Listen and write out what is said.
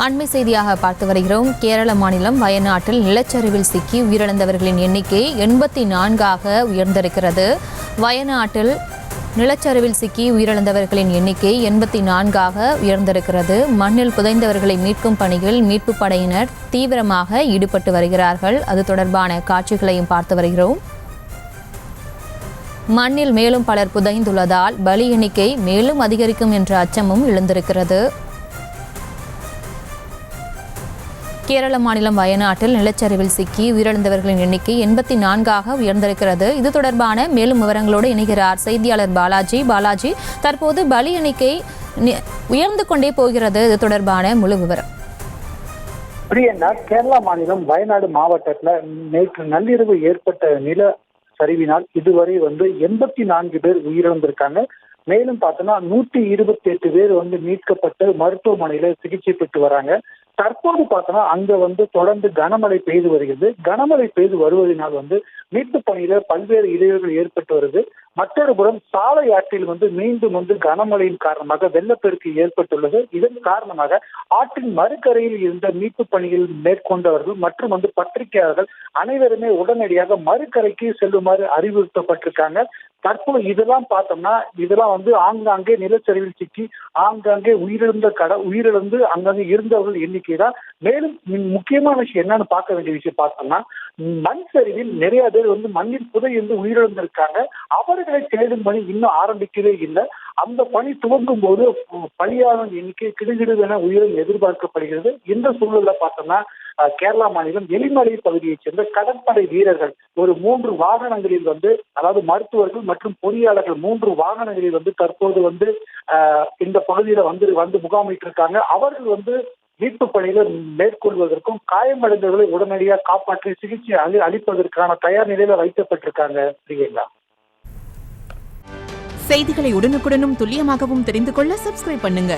அண்மை செய்தியாக பார்த்து வருகிறோம். கேரள மாநிலம் வயநாட்டில் நிலச்சரிவில் சிக்கி உயிரிழந்தவர்களின் எண்ணிக்கை 84ஆக உயர்ந்திருக்கிறது. வயநாட்டில் நிலச்சரிவில் சிக்கி உயிரிழந்தவர்களின் எண்ணிக்கை 84ஆக உயர்ந்திருக்கிறது. மண்ணில் புதைந்தவர்களை மீட்கும் பணியில் மீட்புப் படையினர் தீவிரமாக ஈடுபட்டு வருகிறார்கள். அது தொடர்பான காட்சிகளையும் பார்த்து வருகிறோம். மண்ணில் மேலும் பலர் புதைந்துள்ளதால் பலி எண்ணிக்கை மேலும் அதிகரிக்கும் என்ற அச்சமும் எழுந்திருக்கிறது. கேரள மாநிலம் வயநாட்டில் நிலச்சரிவில் சிக்கி உயிரிழந்தவர்களின் எண்ணிக்கை 84ஆக உயர்ந்திருக்கிறது. இது தொடர்பான மேலும் விவரங்களோடு இணைகிறார் செய்தியாளர் பாலாஜி. தற்போது பலி எண்ணிக்கை உயர்ந்து கொண்டே போகிறது. இது தொடர்பான முழு விவரம். பிரியங்கா, கேரளா மாநிலம் வயநாடு மாவட்டத்துல நேற்று நள்ளிரவு ஏற்பட்ட நில சரிவினால் இதுவரை 84 பேர் உயிரிழந்திருக்காங்க. மேலும் பார்த்தோம்னா 128 பேர் மீட்கப்பட்டு மருத்துவமனையில சிகிச்சை பெற்று வராங்க. தற்போது பார்த்தோம்னா அங்க தொடர்ந்து கனமழை பெய்து வருகிறது. கனமழை பெய்து வருவதனால் மீட்பு பணியில பல்வேறு இடையூறுகள் ஏற்பட்டு வருது. மற்றொரு புறம் சாலை ஆற்றில் மீண்டும் கனமழையின் காரணமாக வெள்ளப்பெருக்கு ஏற்பட்டுள்ளது. இதன் காரணமாக ஆற்றின் மறுக்கரையில் இருந்த மீட்பு பணியில் மேற்கொண்டவர்கள் மற்றும் பத்திரிகையாளர்கள் அனைவருமே உடனடியாக மறுக்கரைக்கு செல்லுமாறு அறிவுறுத்தப்பட்டிருக்காங்க. தற்போது இதெல்லாம் பார்த்தோம்னா ஆங்காங்கே நிலச்சரிவில் சிக்கி ஆங்காங்கே உயிரிழந்து அங்கங்கே இருந்தவர்கள் எண்ணிக்கை தான். மேலும் முக்கியமான விஷயம் என்னன்னு பார்க்க வேண்டிய விஷயம் பார்த்தோம்னா, மண் சரிவில் நிறைய பேர் மண்ணில் புதைந்து உயிரிழந்திருக்காங்க. அவர்களை தேடும் பணி இன்னும் ஆரம்பிக்கவே இல்லை. அந்த பணி துவங்கும் போது பலியாளர் எண்ணிக்கை கிடுகிடுவென உயிரிழந்து எதிர்பார்க்கப்படுகிறது. இந்த சூழல்ல பார்த்தோம்னா கேரளா மாநிலம் எலிமலை பகுதியைச் சேர்ந்த கடற்படை வீரர்கள் ஒரு 3 வாகனங்களில் அதாவது மருத்துவர்கள் மற்றும் பொறியாளர்கள் 3 வாகனங்களில் தற்போது இந்த பகுதியில வந்து முகாமிட்டு இருக்காங்க. அவர்கள் மீட்பு பணியில மேற்கொள்வதற்கும் காயமடைந்தவர்களை உடனடியாக காப்பாற்றி சிகிச்சை அளிப்பதற்கான தயார் நிலையில வைக்கப்பட்டிருக்காங்க. பிரியங்கா, செய்திகளை உடனுக்குடனும் துல்லியமாகவும் தெரிந்து கொள்ள சப்ஸ்கிரைப் பண்ணுங்க.